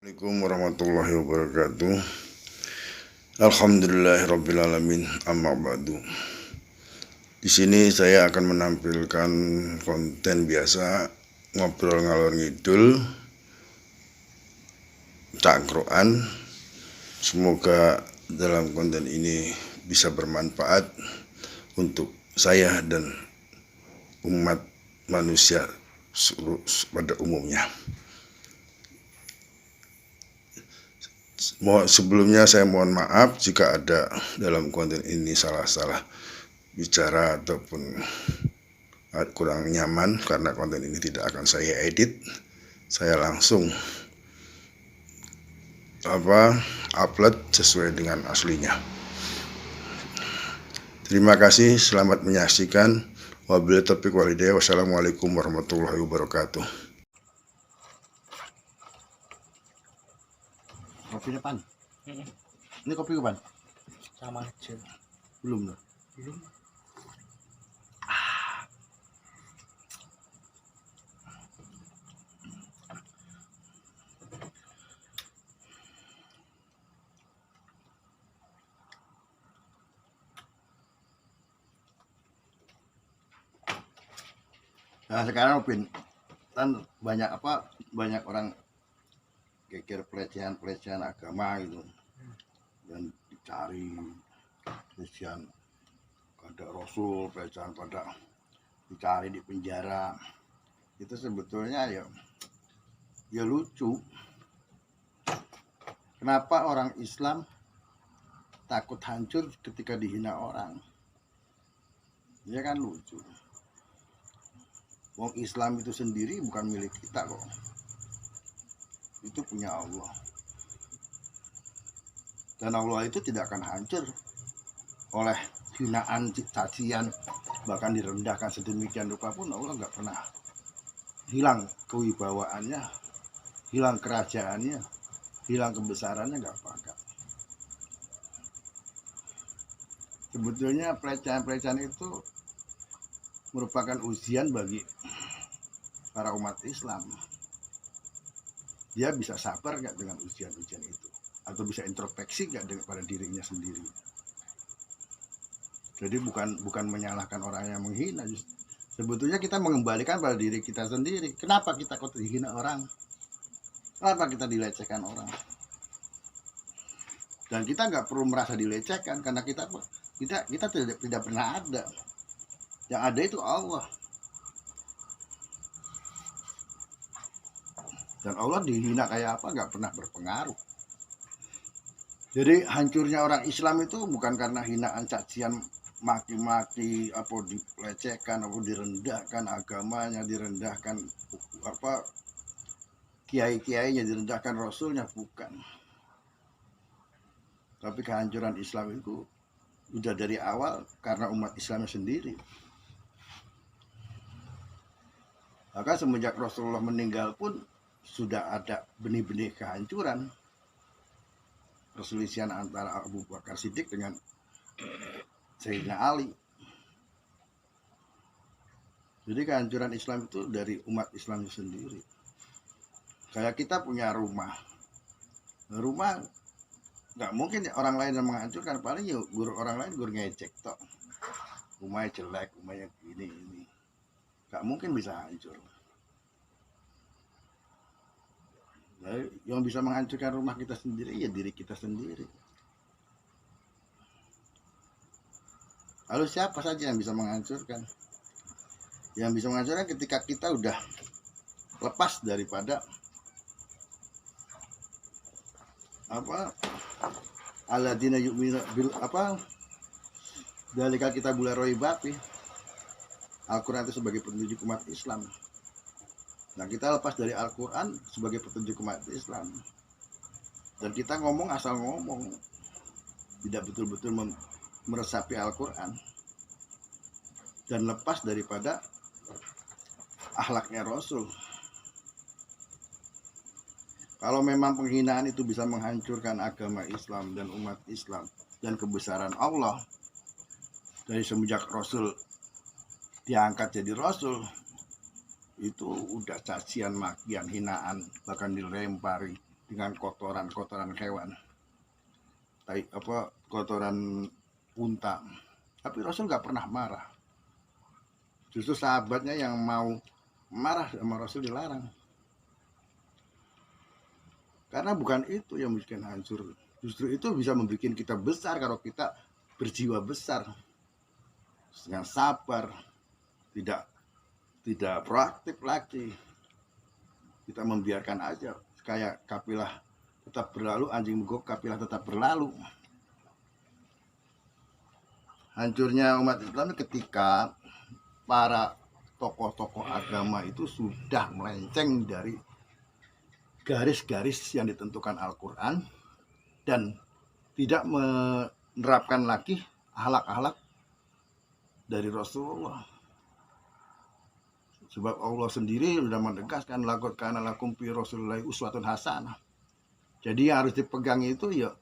Assalamualaikum warahmatullahi wabarakatuh. Alhamdulillahirrabbilalamin, amma ba'du. Di sini saya akan menampilkan konten biasa ngobrol ngalor ngidul cangkruan. Semoga dalam konten ini bisa bermanfaat untuk saya dan umat manusia pada umumnya. Sebelumnya saya mohon maaf jika ada dalam konten ini salah-salah bicara ataupun kurang nyaman, karena konten ini tidak akan saya edit. Saya langsung upload sesuai dengan aslinya. Terima kasih, selamat menyaksikan. Wabillahi taufiq wal hidayah. Wassalamualaikum warahmatullahi wabarakatuh. Kopi depan. Ini kopi kapan? Sama aja. Belum loh. Belum. Nah sekarang Upin kan banyak orang geger pelecehan agama gitu, dan dicari pelecehan pada Rasul, pelecehan pada dicari di penjara. Itu sebetulnya ya lucu. Kenapa orang Islam takut hancur ketika dihina orang? Ya kan lucu. Wong Islam itu sendiri bukan milik kita kok. Itu punya Allah. Dan Allah itu tidak akan hancur oleh hinaan, cacian, bahkan direndahkan sedemikian rupa pun Allah nggak pernah hilang kewibawaannya, hilang kerajaannya, hilang kebesarannya, nggak apa-apa. Sebetulnya pelecehan-pelecehan itu merupakan ujian bagi para umat Islam. Dia bisa sabar nggak dengan ujian-ujian itu, atau bisa introspeksi nggak pada dirinya sendiri. Jadi bukan menyalahkan orang yang menghina, sebetulnya kita mengembalikan pada diri kita sendiri. Kenapa kita kok dihina orang? Kenapa kita dilecehkan orang? Dan kita nggak perlu merasa dilecehkan, karena kita tidak pernah ada. Yang ada itu Allah. Dan Allah dihina kayak apa nggak pernah berpengaruh. Jadi hancurnya orang Islam itu bukan karena hinaan, cacian, maki-maki, apa dilecehkan, apa direndahkan agamanya, direndahkan kiai-kiainya, direndahkan Rasulnya, bukan. Tapi kehancuran Islam itu udah dari awal karena umat Islamnya sendiri. Maka semenjak Rasulullah meninggal pun sudah ada benih-benih kehancuran, perselisihan antara Abu Bakar Siddiq dengan Sayyidina Ali. Jadi kehancuran Islam itu dari umat Islam sendiri. Kayak kita punya rumah nggak mungkin orang lain yang menghancurkan, paling ya guru orang lain, guru ngecek tok, rumahnya jelek, rumahnya ini, nggak mungkin bisa hancur. Nah, yang bisa menghancurkan rumah kita sendiri ya diri kita sendiri. Lalu siapa saja yang bisa menghancurkan? Yang bisa menghancurkan ketika kita udah lepas daripada alladzina yu'minu bil dalika kita bulan roibapi. Al-Quran itu sebagai petunjuk umat Islam. Nah, kita lepas dari Al-Quran sebagai petunjuk umat Islam, dan kita ngomong asal ngomong, tidak betul-betul meresapi Al-Quran, dan lepas daripada akhlaknya Rasul. Kalau memang penghinaan itu bisa menghancurkan agama Islam dan umat Islam dan kebesaran Allah, dari semenjak Rasul diangkat jadi Rasul, itu udah cacian, makian, hinaan, bahkan dilempari, dengan kotoran hewan, kotoran unta. Tapi Rasul nggak pernah marah. Justru sahabatnya yang mau marah sama Rasul dilarang. Karena bukan itu yang bikin hancur. Justru itu bisa membuat kita besar kalau kita berjiwa besar, dengan sabar, tidak proaktif lagi. Kita membiarkan aja, kayak kafilah tetap berlalu, anjing mogok kafilah tetap berlalu. Hancurnya umat Islam ketika para tokoh-tokoh agama itu sudah melenceng dari garis-garis yang ditentukan Al-Quran dan tidak menerapkan lagi akhlak-akhlak dari Rasulullah. Sebab Allah sendiri sudah menegaskan laqad kana lakum fi Rasulillahi uswatun hasanah. Jadi yang harus dipegang itu ya,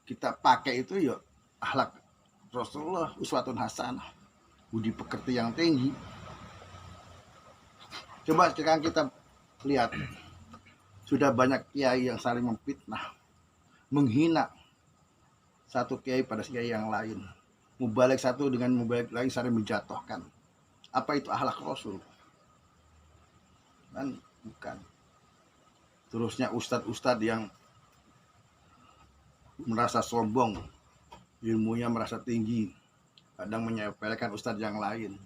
kita pakai itu ya akhlak Rasulullah, uswatun hasanah, budi pekerti yang tinggi. Coba sekarang kita lihat, sudah banyak kiai yang saling memfitnah, menghina satu kiai pada kiai yang lain, mubalik satu dengan mubalik lain saling menjatuhkan. Apa itu akhlak Rasul? Kan bukan. Terusnya ustadz-ustadz yang merasa sombong, ilmunya merasa tinggi, kadang menyepelekan ustadz yang lain.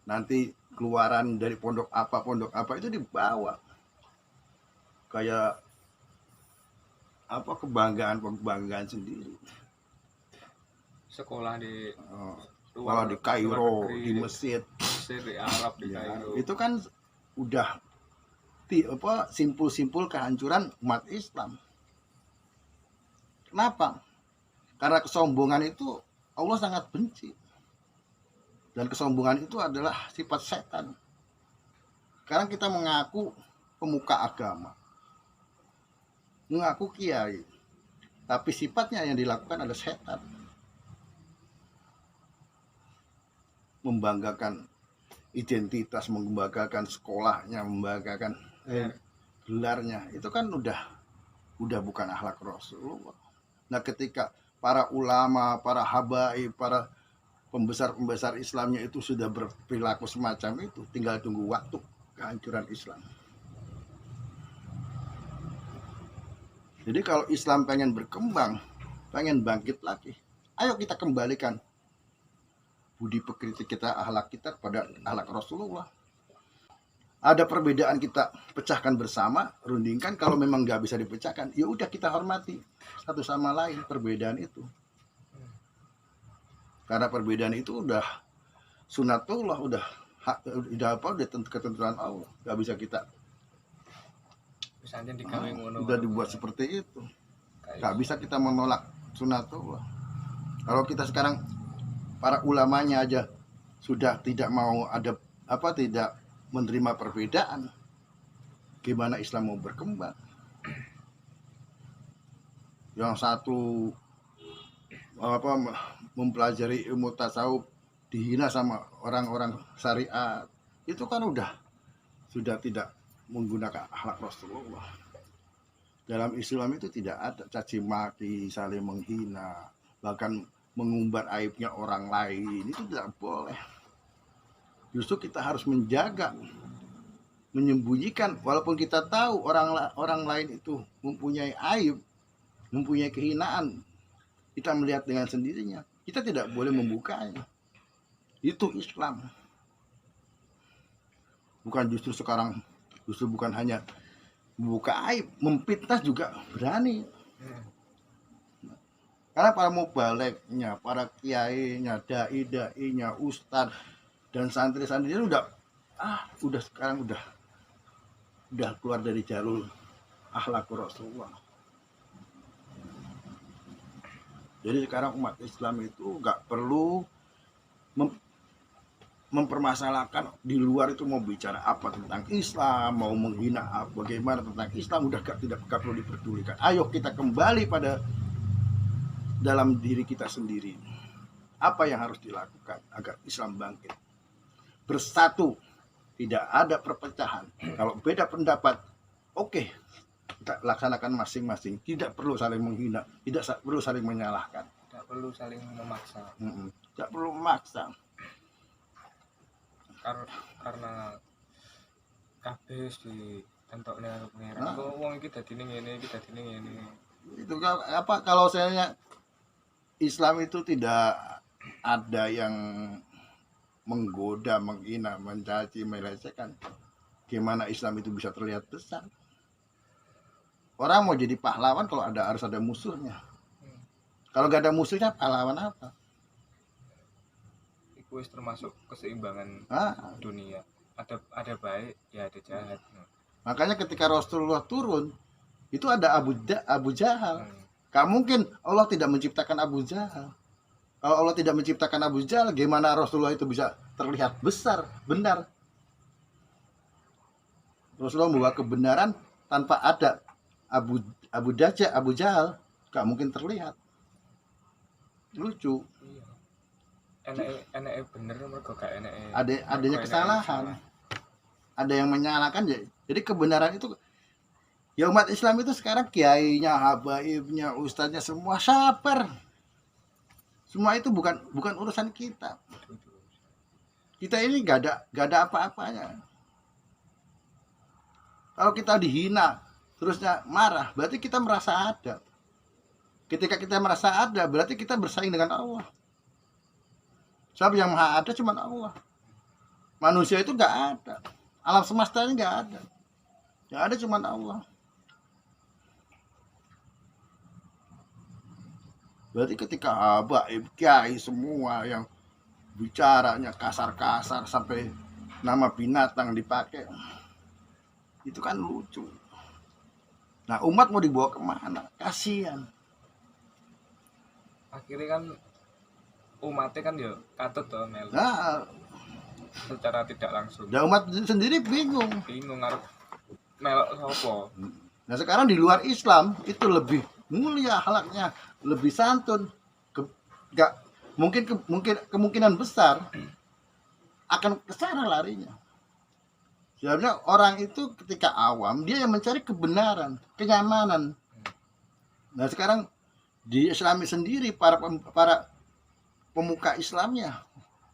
Nanti keluaran dari pondok apa itu dibawa kayak kebanggaan sendiri. Sekolah di Sekolah di Kairo, di Mesir, di Arab, di Kairo. Itu kan udah simpul-simpul kehancuran umat Islam. Kenapa? Karena kesombongan itu Allah sangat benci. Dan kesombongan itu adalah sifat setan. Sekarang kita mengaku pemuka agama, mengaku kiai, tapi sifatnya yang dilakukan adalah setan. Membanggakan identitas, membanggakan sekolahnya, membanggakan gelarnya, itu kan udah bukan akhlak Rasulullah. Nah, ketika para ulama, para habaib, para pembesar Islamnya itu sudah berperilaku semacam itu, tinggal tunggu waktu kehancuran Islam. Jadi kalau Islam pengen berkembang, pengen bangkit lagi, ayo kita kembalikan budi pekerti kita, akhlak kita kepada akhlak Rasulullah. Ada perbedaan kita pecahkan bersama, rundingkan. Kalau memang nggak bisa dipecahkan, ya udah kita hormati satu sama lain perbedaan itu. Karena perbedaan itu udah sunatullah, udah ketentuan Allah, nggak bisa kita. Udah dibuat seperti itu, nggak bisa kita menolak sunatullah. Kalau kita sekarang para ulamanya aja sudah tidak mau tidak menerima perbedaan, gimana Islam mau berkembang? Yang satu mempelajari ilmu tasawuf dihina sama orang-orang syariat, itu kan sudah tidak menggunakan akhlak Rasulullah. Dalam Islam itu tidak ada caci maki, saling menghina, bahkan mengumbar aibnya orang lain, itu tidak boleh. Justru kita harus menjaga, menyembunyikan, walaupun kita tahu orang lain itu mempunyai aib, mempunyai kehinaan, kita melihat dengan sendirinya, kita tidak boleh membukanya. Itu Islam. Justru bukan hanya membuka aib, memfitnah juga berani. Karena para mubaliknya, para kiainya, dai-dainya, ustadz dan santri-santrinya sekarang udah keluar dari jalur akhlak Rasulullah. Jadi sekarang umat Islam itu nggak perlu mempermasalahkan di luar itu mau bicara apa tentang Islam, mau menghina bagaimana tentang Islam, tidak perlu diperdulikan. Ayo kita kembali pada dalam diri kita sendiri. Apa yang harus dilakukan agar Islam bangkit? Bersatu, tidak ada perpecahan. Kalau beda pendapat, oke, kita laksanakan masing-masing, tidak perlu saling menghina, perlu saling menyalahkan, Tidak perlu saling memaksa. tidak perlu memaksa. Karena kabeh di tentokne karo pangeran. Kok wong iki dadine ngene, iki dadine ngene. Itu apa kalau saya Islam itu tidak ada yang menggoda, menghina, mencaci, melecehkan. Gimana Islam itu bisa terlihat besar? Orang mau jadi pahlawan kalau harus ada musuhnya. Kalau gak ada musuhnya, pahlawan apa? Itu wis termasuk keseimbangan dunia. Ada baik, ya ada jahat. Makanya ketika Rasulullah turun, itu ada Abu Jahal. Gak mungkin Allah tidak menciptakan Abu Jahal. Kalau Allah tidak menciptakan Abu Jahal, gimana Rasulullah itu bisa terlihat besar, benar? Rasulullah membawa kebenaran tanpa ada Abu Jahal, gak mungkin terlihat. Lucu. Enek bener mergo gak enek. Adanya kesalahan. Ada yang menyalahkan. Jadi kebenaran itu, ya umat Islam itu sekarang kiainya, habaibnya, ustadznya semua sabar. Semua itu bukan urusan kita. Kita ini gak ada apa-apanya. Kalau kita dihina, terusnya marah, berarti kita merasa ada. Ketika kita merasa ada, berarti kita bersaing dengan Allah. Sebab yang maha ada cuma Allah. Manusia itu gak ada. Alam semesta ini gak ada. Yang ada cuma Allah. Berarti ketika habaib, kiai semua yang bicaranya kasar-kasar sampai nama binatang dipakai, itu kan lucu. Nah, umat mau dibawa kemana? Kasihan. Akhirnya kan umatnya kan ya katut toh melu. Nah, Secara tidak langsung. ya umat sendiri bingung Arep melok sapa. Nah, sekarang di luar Islam itu lebih mulia akhlaknya, lebih santun. Kemungkinan besar akan ke sana larinya. Sebenarnya orang itu ketika awam dia yang mencari kebenaran, kenyamanan. Nah, sekarang di Islami sendiri para pemuka Islamnya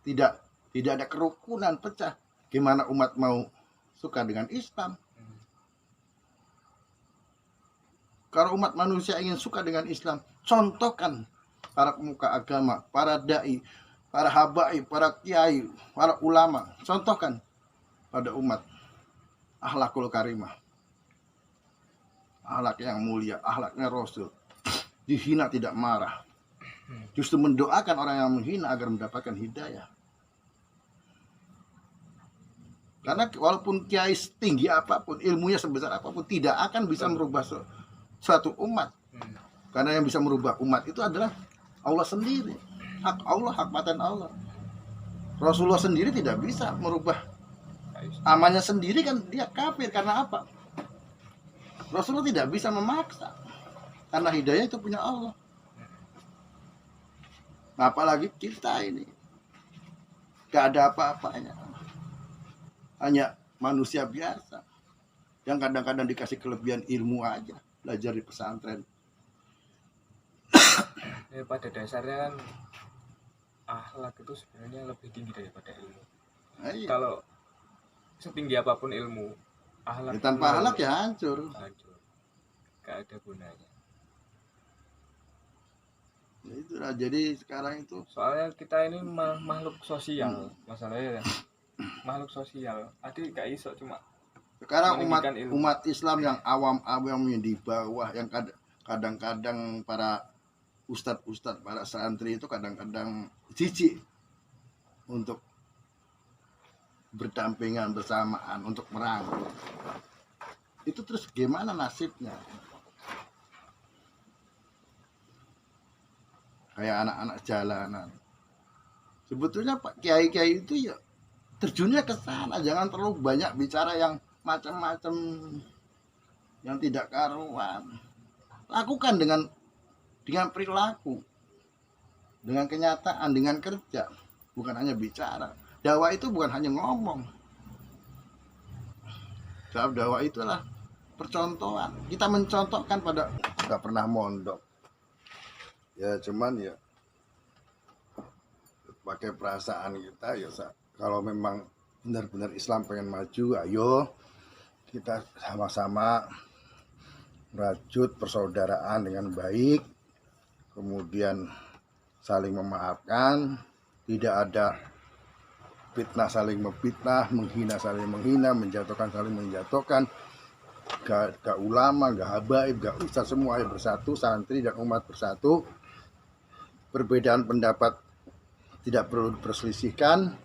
tidak ada kerukunan, pecah. Gimana umat mau suka dengan Islam? Kalau umat manusia ingin suka dengan Islam, contohkan para pemuka agama, para dai, para habaib, para kiai, para ulama, contohkan pada umat akhlakul karimah, akhlak yang mulia, akhlaknya Rasul. Dihina tidak marah, justru mendoakan orang yang menghina agar mendapatkan hidayah. Karena walaupun kiai setinggi apapun, ilmunya sebesar apapun, tidak akan bisa merubah suatu umat. Karena yang bisa merubah umat itu adalah Allah sendiri. Hak Allah, hak paten Allah. Rasulullah sendiri tidak bisa merubah amalnya sendiri, kan dia kafir. Karena apa? Rasulullah tidak bisa memaksa. Karena hidayah itu punya Allah. Nah, apalagi kita ini gak ada apa-apanya. Hanya manusia biasa yang kadang-kadang dikasih kelebihan ilmu aja, belajar di pesantren. Ya, pada dasarnya kan akhlak itu sebenarnya lebih tinggi daripada ilmu. Iya. Kalau setinggi apapun ilmu, akhlak Tanpa akhlak ya hancur. Gak ada gunanya. Ya itulah, jadi sekarang itu Soalnya kita ini makhluk sosial, masalahnya ya. Makhluk sosial. Tadi gak iso cuma sekarang meninggikan ilmu. umat Islam yang awam-awam yang di bawah, yang kadang-kadang para ustadz, para santri itu kadang-kadang jijik untuk berdampingan bersamaan, untuk merangkul. Itu terus gimana nasibnya? Kayak anak-anak jalanan. Sebetulnya Pak Kiai-Kiai itu ya terjunnya ke sana, jangan terlalu banyak bicara yang macam-macam, yang tidak karuan. Lakukan dengan perilaku, dengan kenyataan, dengan kerja, bukan hanya bicara. Dakwah itu bukan hanya ngomong. Sebab dakwah itulah percontohan. Kita mencontohkan pada nggak pernah mondok. Ya cuman ya pakai perasaan kita ya kalau memang benar-benar Islam pengen maju, ayo kita sama-sama merajut persaudaraan dengan baik, kemudian saling memaafkan, tidak ada fitnah saling memfitnah, menghina saling menghina, menjatuhkan saling menjatuhkan. Gak ulama, gak habaib, gak ustaz, semua ayo bersatu, santri dan umat bersatu. Perbedaan pendapat tidak perlu diperselisihkan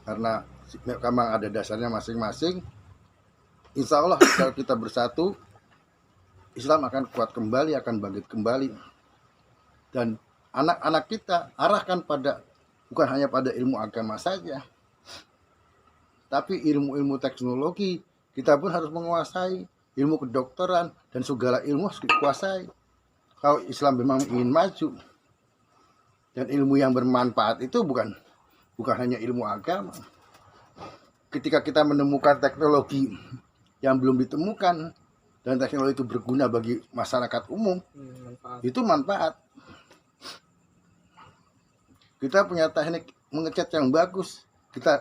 karena memang ada dasarnya masing-masing. Insya Allah kalau kita bersatu, Islam akan kuat kembali, akan bangkit kembali. Dan anak-anak kita arahkan pada bukan hanya pada ilmu agama saja, tapi ilmu-ilmu teknologi kita pun harus menguasai, ilmu kedokteran dan segala ilmu harus dikuasai. Kalau Islam memang ingin maju, dan ilmu yang bermanfaat itu bukan hanya ilmu agama. Ketika kita menemukan teknologi yang belum ditemukan dan teknologi itu berguna bagi masyarakat umum, itu manfaat. Kita punya teknik mengecat yang bagus, kita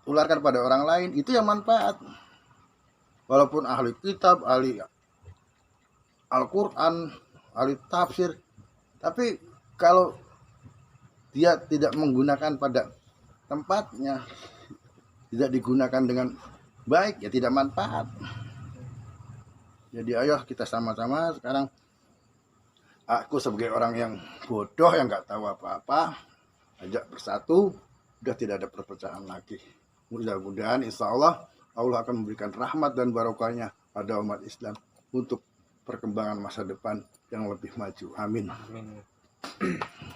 tularkan pada orang lain, itu yang manfaat. Walaupun ahli kitab, ahli Al-Quran, ahli tafsir, tapi kalau dia tidak menggunakan pada tempatnya, tidak digunakan dengan baik, ya tidak manfaat. Jadi ayo kita sama-sama sekarang, aku sebagai orang yang bodoh yang nggak tahu apa-apa, ajak bersatu, sudah tidak ada perpecahan lagi. Mudah-mudahan insya Allah akan memberikan rahmat dan barokahnya pada umat Islam untuk perkembangan masa depan yang lebih maju. Amin. Amin.